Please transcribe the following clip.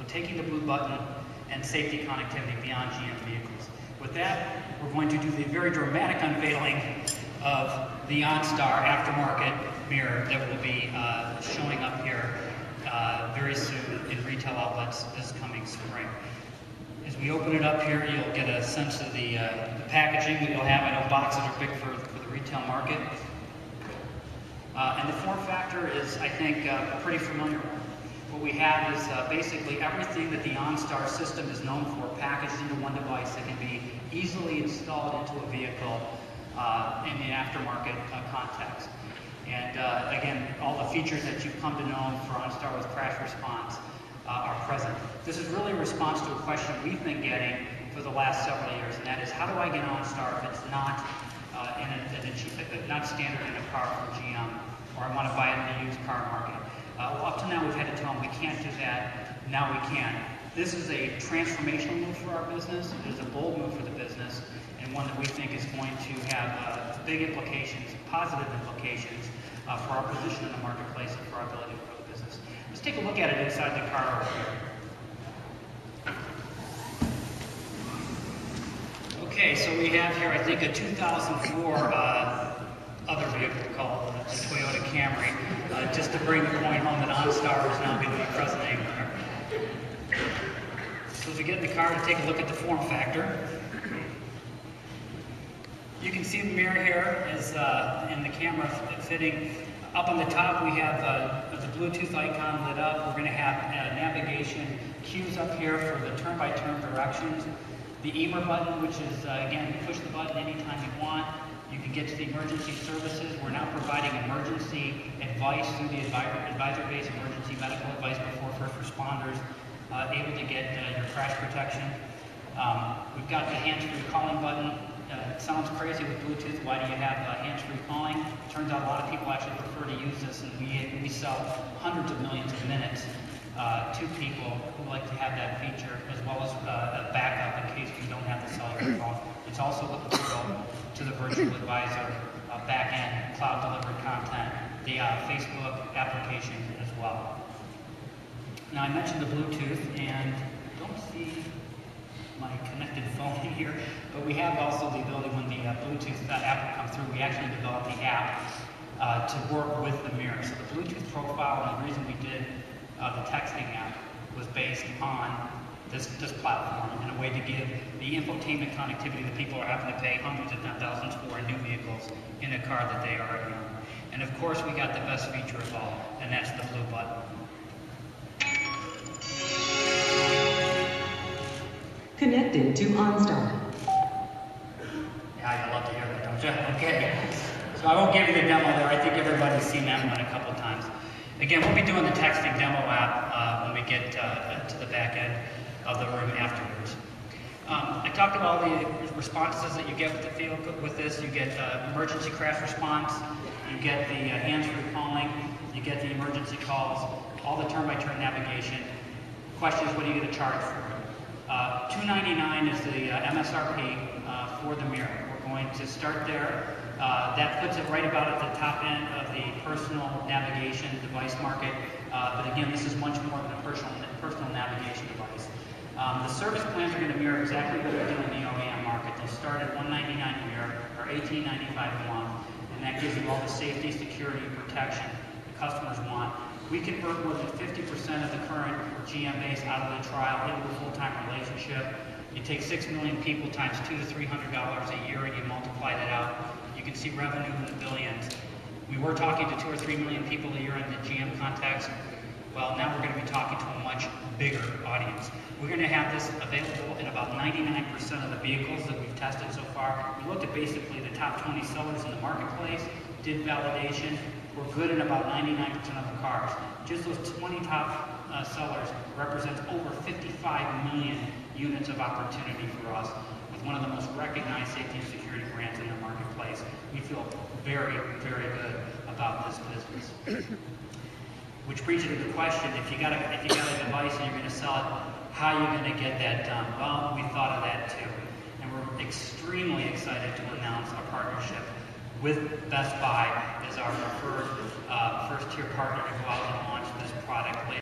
So taking the blue button and safety connectivity beyond GM vehicles. With that, we're going to do the very dramatic unveiling of the Onstar aftermarket mirror that will be showing up here very soon in retail outlets this coming spring. As we open it up here, you'll get a sense of the packaging that you'll have. I know boxes are big for the retail market. And the form factor is, I think, pretty familiar. What we have is basically everything that the Onstar system is known for packaged into one device that can be easily installed into a vehicle in the aftermarket context. And again, all the features that you've come to know for Onstar with crash response are present. This is really a response to a question we've been getting for the last several years, and that is, how do I get Onstar if it's not not standard in a car from GM, or I want to buy it in the used car market? Well, up to now we've had to tell them we can't do that. Now we can. This is a transformational move for our business. It is a bold move for the business, and one that we think is going to have big implications, positive implications for our position in the marketplace and for our ability to grow the business. Let's take a look at it inside the car over here. Okay, so we have here, I think, a 2004 other vehicle called the Toyota Camry, just to bring the point home that Onstar is not going to be present anywhere. So as we get in the car to take a look at the form factor, you can see the mirror here is in the camera fitting. Up on the top we have the Bluetooth icon lit up. We're going to have navigation cues up here for the turn-by-turn directions. The EMER button, which is, again, you push the button anytime you want. You can get to the emergency services. We're now providing emergency advice through the advisor-based emergency medical advice before first responders, able to get your crash protection. We've got the hands-free calling button. It sounds crazy with Bluetooth. Why do you have hands-free calling? It turns out a lot of people actually prefer to use this, and we sell hundreds of millions of minutes to people who like to have that feature, as well as a backup in case you don't have the cellular phone. It's also applicable to the virtual advisor back-end cloud-delivered content, the Facebook application as well. Now, I mentioned the Bluetooth, and I don't see my connected phone here, but we have also the ability, when the Bluetooth app will come through, we actually developed the app to work with the mirror. So the Bluetooth profile, and the reason we did the texting app, was based on this platform, in a way to give the infotainment connectivity that people are having to pay hundreds if not thousands for in new vehicles in a car that they already own. And of course, we got the best feature of all, and that's the blue button. Connected to Onstar. Yeah, you love to hear that, don't you? Okay. So I won't give you the demo there. I think everybody's seen that one a couple times. Again, we'll be doing the texting demo app when we get to the back end of the room afterwards. I talked about all the responses that you get with the vehicle. With this, you get emergency crash response, you get the hands-free calling, you get the emergency calls, all the turn-by-turn navigation. The question is, what are you going to charge for it? $299 is the MSRP for the mirror. We're going to start there. That puts it right about at the top end of the personal navigation device market. But again, this is much more than a personal navigation device. The service plans are going to mirror exactly what we do in the OEM market. They'll start at $199 a year, or $18.95 a month, and that gives you all the safety, security, and protection the customers want. We convert more than 50% of the current GM base out of the trial into a full-time relationship. You take 6 million people times $200 to $300 a year, and you multiply that out. You can see revenue in the billions. We were talking to 2 or 3 million people a year in the GM context. Well, now we're going to be talking to a much bigger audience. We're going to have this available in about 99% of the vehicles that we've tested so far. We looked at basically the top 20 sellers in the marketplace, did validation. We're good in about 99% of the cars. Just those 20 top sellers represents over 55 million units of opportunity for us, with one of the most recognized safety and security brands in the marketplace. We feel very, very good about this business. Which brings you to the question, if you got a device and you're going to sell it, how are you going to get that done? Well, we thought of that too. And we're extremely excited to announce our partnership with Best Buy as our preferred first-tier partner to go out and launch this product later.